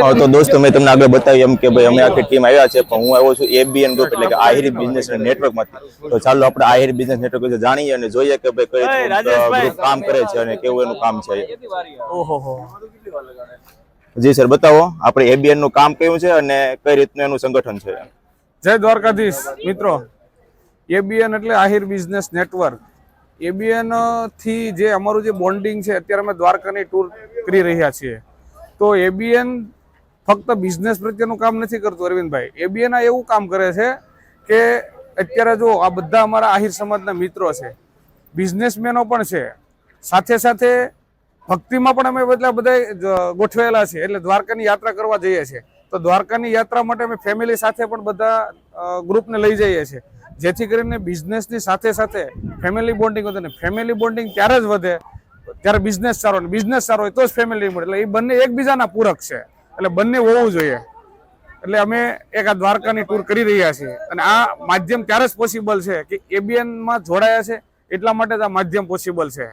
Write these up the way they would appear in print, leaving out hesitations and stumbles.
તો દોસ્તો મેં તમને આગળ બતાવ્યું એમ કે ભાઈ અમે આખી ટીમ આવ્યા છે, પણ હું આવ્યો છું એબીએન ગ્રુપ એટલે કે આહિર બિઝનેસ નેટવર્ક માંથી। તો ચાલો આપણે આહિર બિઝનેસ નેટવર્ક વિશે જાણીએ અને જોઈએ કે ભાઈ કઈ ગ્રુપ કામ કરે છે અને કેવું એનું કામ છે। ઓહો જી સર, બતાવો આપણે એબીએન નું કામ કેવું છે અને કઈ રીતનું એનું સંગઠન છે। જય દ્વારકાધીશ મિત્રો, એબીએન એટલે આહિર બિઝનેસ નેટવર્ક। એબીએન થી જે અમારું જે બોન્ડિંગ છે, અત્યારે અમે દ્વારકાની ટૂર કરી રહ્યા છીએ। તો એબીએન ફક્ત બિઝનેસ પ્રત્યેનું કામ નથી કરતું અરવિંદભાઈ, એબીએન આ એવું કામ કરે છે કે અત્યારે જો આ બધા અમારા આહિર સમાજના મિત્રો છે, બિઝનેસમેનો પણ છે, સાથે સાથે ભક્તિમાં પણ અમે બધા ગોઠવાયેલા છે। એટલે દ્વારકાની યાત્રા કરવા જઈએ છીએ, તો દ્વારકાની યાત્રા માટે અમે ફેમિલી સાથે પણ બધા ગ્રુપને લઈ જઈએ છીએ, જેથી કરીને બિઝનેસની સાથે સાથે ફેમિલી બોન્ડિંગ વધે। ને ફેમિલી બોન્ડિંગ ત્યારે જ વધે ત્યારે બિઝનેસ સારો, અને બિઝનેસ સારો હોય તો જ ફેમિલી મળે। એટલે એ બંને એકબીજાના પૂરક છે, એટલે બંને હોવું જોઈએ। એટલે અમે એક આ દ્વારકાની ટૂર કરી રહ્યા છીએ, અને આ માધ્યમ ત્યારે જ પોસિબલ છે કે એબીએનમાં જોડાયા છે એટલા માટે જ આ માધ્યમ પોસિબલ છે।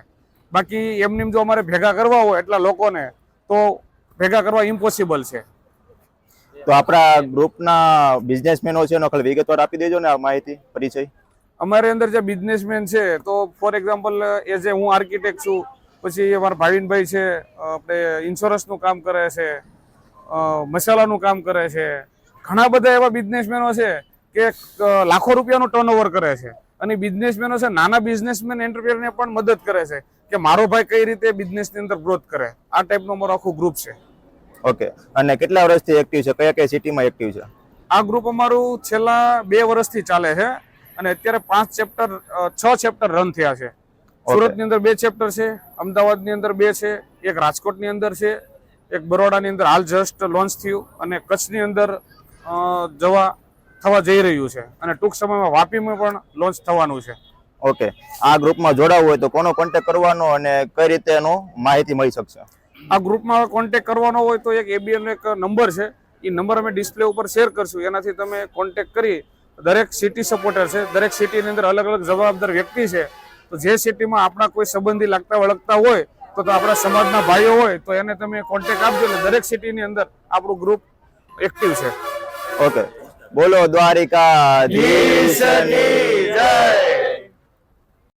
બાકી એમની જો અમારે ભેગા કરવા હોય એટલા લોકોને, તો ભેગા કરવા ઇમ્પોસિબલ છે। તો આપણા ગ્રુપના બિઝનેસમેનો છે એનો ખાલી વિગતવાર આપી દેજો ને આ માહિતી પરિચય। અમારી અંદર જે બિઝનેસમેન છે, તો ફોર એક્ઝામ્પલ એઝ એ હું આર્કિટેક્ટ છું, પછી અમારા ભાવિનભાઈ છે, આપણે ઇન્સ્યોરન્સનું કામ કરે છે, મસાલાનું કામ કરે છે। ઘણા બધા એવા બિઝનેસમેનો છે કે લાખો રૂપિયાનું ટર્નઓવર કરે છે, અને બિઝનેસમેનો છે નાના બિઝનેસમેન એન્ટરપ્રેન્યોરને પણ મદદ કરે છે કે મારો ભાઈ કઈ રીતે બિઝનેસની અંદર ગ્રોથ કરે। આ ટાઈપનું અમારું આખું ગ્રુપ છે। ઓકે, અને કેટલા વર્ષથી એક્ટિવ છે, કયા કયા સિટીમાં એક્ટિવ છે? આ ગ્રુપ અમારું છેલ્લા 2 વર્ષથી ચાલે છે, અને અત્યારે 6 ચેપ્ટર રન થયા છે। સુરતની અંદર 2 ચેપ્ટર છે, અમદાવાદની અંદર 2 છે, એક રાજકોટની અંદર છે, એક બરોડાની અંદર હાલ જસ્ટ લોન્ચ થયું, અને કચ્છની અંદર થવા જઈ રહ્યું છે, અને ટૂંક સમયમાં વાપીમાં પણ લોન્ચ થવાનું છે। ઓકે, આ ગ્રુપમાં જોડાવવું હોય તો કોનો કોન્ટેક્ટ કરવાનો અને કઈ રીતે એનો માહિતી મળી શકશે? આ ગ્રુપમાં કોન્ટેક્ટ કરવાનો હોય તો એક એબીએન એક નંબર છે, એ નંબર અમે ડિસ્પ્લે ઉપર શેર કરશું, એનાથી તમે કોન્ટેક્ટ કરી। દરેક સિટી સપોર્ટર છે, દરેક સિટીની અંદર અલગ અલગ જવાબદાર વ્યક્તિ છે, તો જે સિટીમાં આપણા કોઈ સંબંધી લાગતા વળગતા હોય, તો આપણા સમાજના ભાઈઓ હોય તો એને તમે કોન્ટેક્ટ આપજો, એટલે દરેક સિટીની અંદર આપણું ગ્રુપ એક્ટિવ છે। ઓકે, બોલો દ્વારિકાધીશની જય।